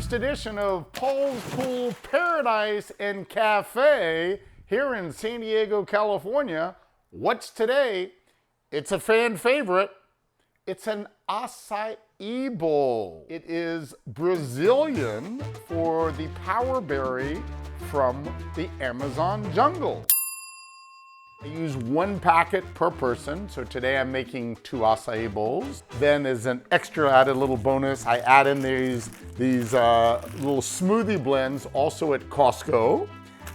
first edition of Paul's Pool Paradise and Cafe here in San Diego, California. What's today? It's a fan favorite. It's an Açai Bowl. It is Brazilian for the power berry from the Amazon jungle. I use 1 packet per person, so today I'm making 2 Açai Bowls. Then as an extra added little bonus, I add in these little smoothie blends, also at Costco,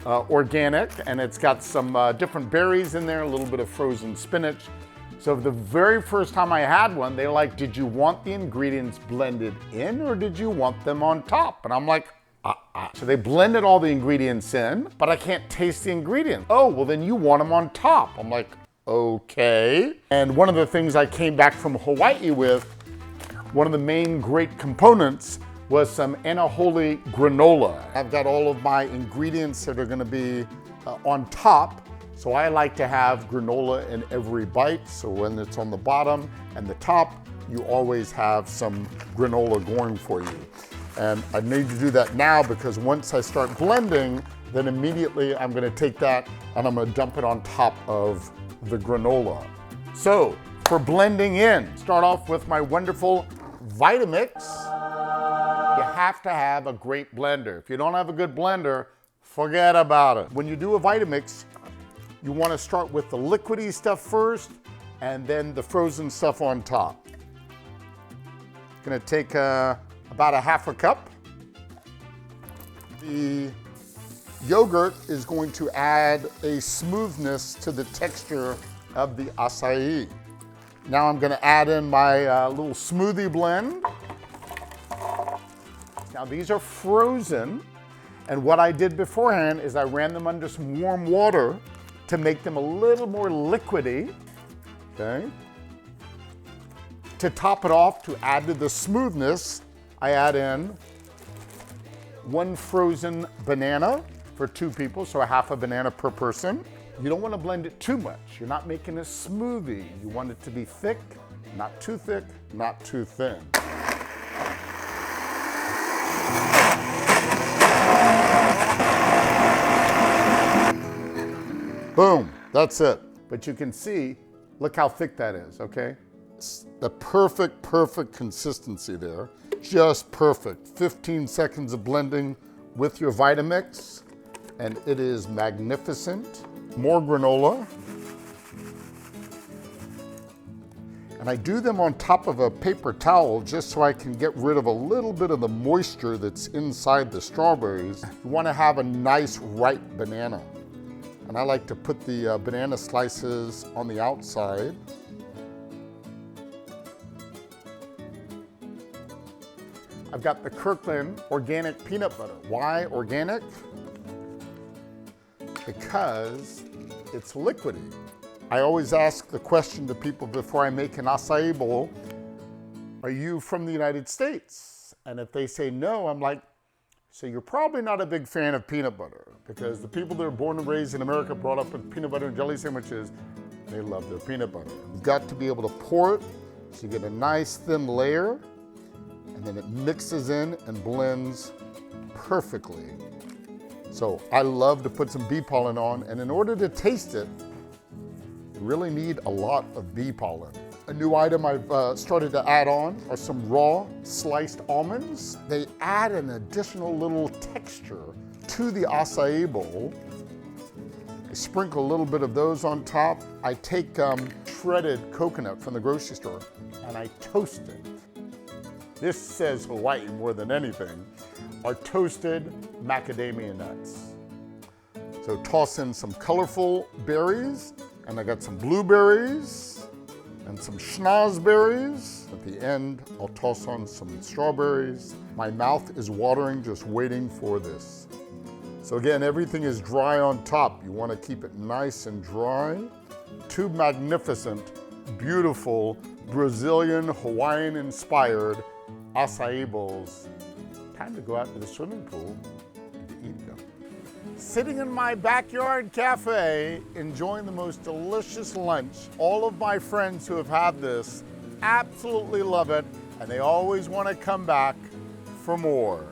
organic, and it's got some different berries in there, a little bit of frozen spinach. So the very first time I had one, they were like, did you want the ingredients blended in or did you want them on top? And I'm like, So they blended all the ingredients in, but I can't taste the ingredients. Oh, well then you want them on top. I'm like, okay. And one of the things I came back from Hawaii with, one of the main great components was some Anaholi granola. I've got all of my ingredients that are gonna be on top. So I like to have granola in every bite. So when it's on the bottom and the top, you always have some granola going for you. And I need to do that now because once I start blending, then immediately I'm gonna take that and I'm gonna dump it on top of the granola. So for blending in, start off with my wonderful Vitamix. You have to have a great blender. If you don't have a good blender, forget about it. When you do a Vitamix, you wanna start with the liquidy stuff first and then the frozen stuff on top. Gonna take about a half a cup. The yogurt is going to add a smoothness to the texture of the acai. Now I'm gonna add in my little smoothie blend. Now these are frozen, and what I did beforehand is I ran them under some warm water to make them a little more liquidy, okay? To top it off, to add to the smoothness, I add in 1 frozen banana for 2 people, so a half a banana per person. You don't want to blend it too much. You're not making a smoothie. You want it to be thick, not too thick, not too thin. Boom, that's it. But you can see, look how thick that is, okay? It's the perfect consistency there. Just perfect. 15 seconds of blending with your Vitamix, and it is magnificent. More granola. And I do them on top of a paper towel just so I can get rid of a little bit of the moisture that's inside the strawberries. You want to have a nice ripe banana. And I like to put the banana slices on the outside. I've got the Kirkland organic peanut butter. Why organic? Because it's liquidy. I always ask the question to people before I make an Açai Bowl, are you from the United States? And if they say no, I'm like, so you're probably not a big fan of peanut butter, because the people that are born and raised in America, brought up with peanut butter and jelly sandwiches, they love their peanut butter. You've got to be able to pour it so you get a nice thin layer, and then it mixes in and blends perfectly. So I love to put some bee pollen on, and in order to taste it, you really need a lot of bee pollen. A new item I've started to add on are some raw sliced almonds. They add an additional little texture to the Açai Bowl. I sprinkle a little bit of those on top. I take shredded coconut from the grocery store and I toast it. This says Hawaii more than anything, are toasted macadamia nuts. So toss in some colorful berries, and I got some blueberries and some schnozberries. At the end, I'll toss on some strawberries. My mouth is watering just waiting for this. So again, everything is dry on top. You want to keep it nice and dry. 2 magnificent, beautiful, Brazilian Hawaiian inspired Açai Bowls. Time to go out to the swimming pool and to eat them. Sitting in my backyard cafe, enjoying the most delicious lunch. All of my friends who have had this absolutely love it, and they always want to come back for more.